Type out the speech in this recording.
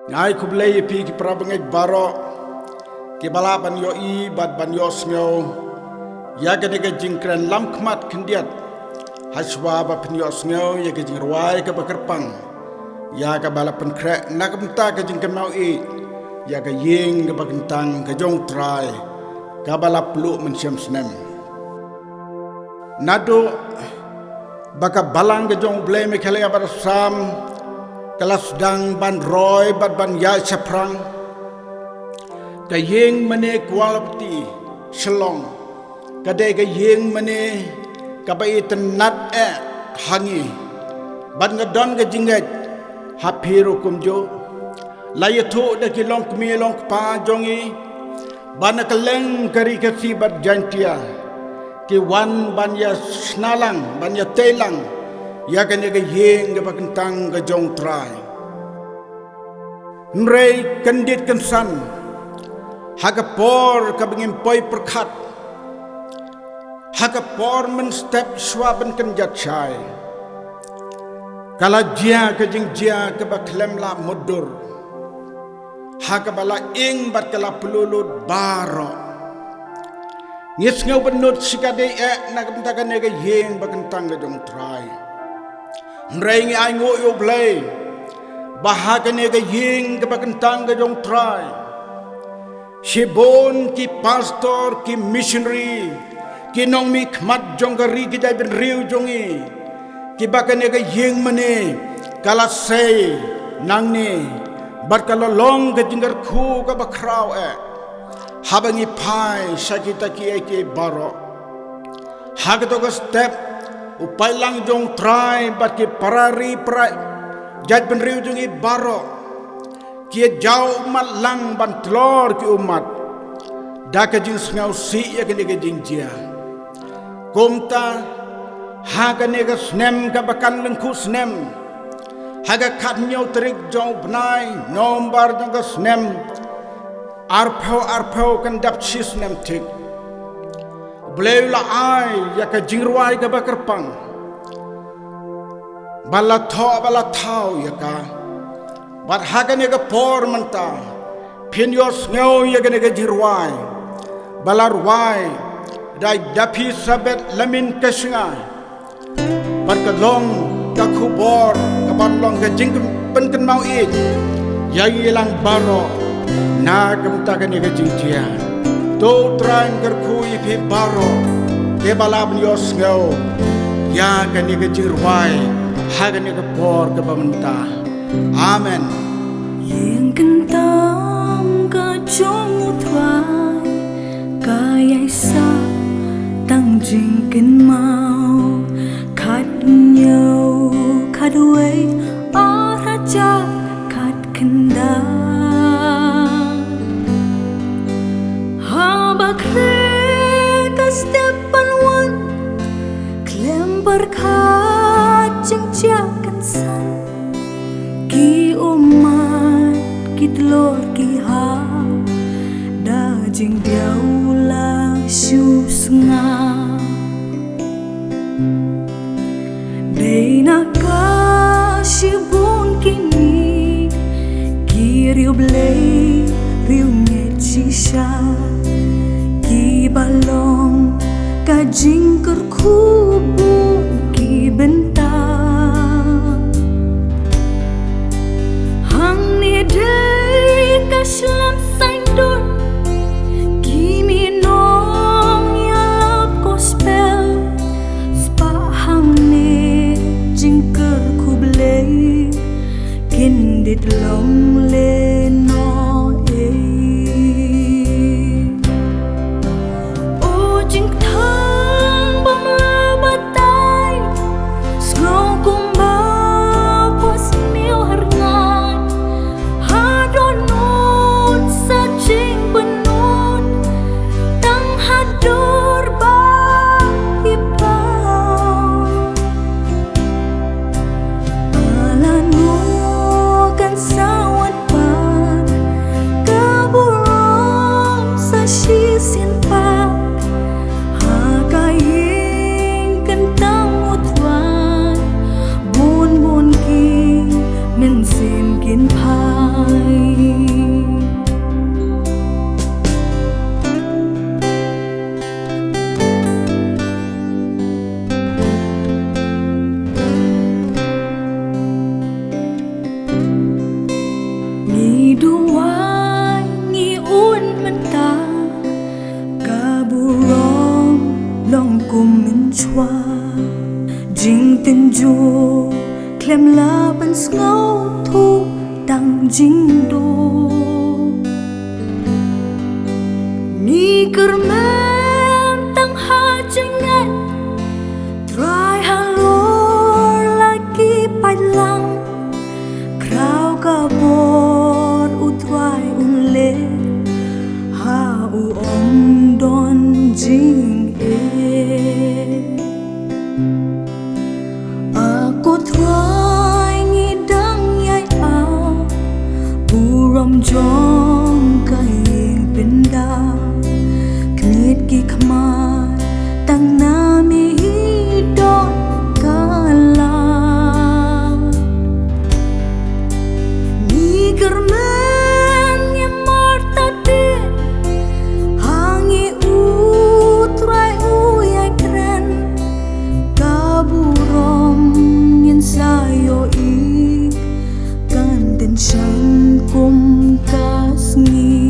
Ngai kublai pi ki prabangai baro ki bala ban yo I bat ban yo sngo ya ga ne ga jingkran lam khmat khndiat haswa ba pin yo sngo ya ga jingrawai ka bakarpang ya ga bala pen kre na ka ta ga jingkan mau I ya ga yeng ga bagantang ga jong trai ga bala plu men syam snem nado baka balang ga jong blai me khale bar sam kelas dang ban roy bat ban ya chaprang ka yeng mane quality shalong ka de ga yeng mane ka bai tenat hangi ban ga don ga jinget hapiro kumjo layatho da ki long kmi long pa jongi ban ka leng kari ka si bat jantia ki wan ban ya snalang ban ya telang ya kan ga yeng ga bakentang ga jong trai nrei kandit kan san haga por ka bangim poi perkhat haga por men step swaben kan jat chai kala jia ka jing jia ka baklem la mudur haga bala ing bat kala pelulut baro ngis ngau benut sikade na ka kan ga yeng bakentang ga jong trai nrei ngi ai ngo yo blai bahagane ga yeng ga bakentang ga jong trai shibon ki pastor ki missionary ki nong mi khmat jong ga ri ki dai ben riu jongi ki bakane ga yeng mane kala sei nang ni bar kala long ga jingar khu ga bakrau habangi pai sakita ki ke baro hagto ga step upai lang jong try bat ki parari pra jaj ben riu jongi baro ki jau mat lang ban tlor ki umat da ka jing ngau si ya ke ge jing jia komta ha ka ne ga snem ka bakan leng khu snem ha ga khat nyau trik jong bnai nombar jong ga snem arphau kan dap chi snem tik Blela ai ya ka jingruai ka bakarpang bala thau ya ka bat hagane ka por manta pin yos ngau ya gane ka jingruai bala ruai dai dapi sabet lamin kasnga bat ka long ka khubor ka ban long ka jing pen kan mau I ya ilang baro na kam ta ka ne ka jingtia to tran gar kui phi baro ke balab yos ngau ya ka ni ka jirwai ha ka ni ka por ka bamta amen yeng kentang ka jong thwai ka yai sa tang jing kin mau khat nhau khat wei ara cha khat kenda Bakreta step on one klem berkat jengjakan san ki umat ki telur ki ha da jeng diaula shu snga deina ka shibun kini ki riu blei riu ngecisha balong ka jingker kubu ki bentang hang ni dei ka slam saindor ki minong ya gospel spa hang ni jingker kublei kindit long le no sawat pa tình dù klem la ban ngau thu tang jing do ni kermen tang ha jengat try halor lagi pailang krau kabor utwai unle ha u om don jing aku try ngidang yai a buram jong kai benda knit ki khma tang na mi don kala ni germen ye marta de hangi utrai u ya kren kaburom yin sayo i kan den shan kum kas ngi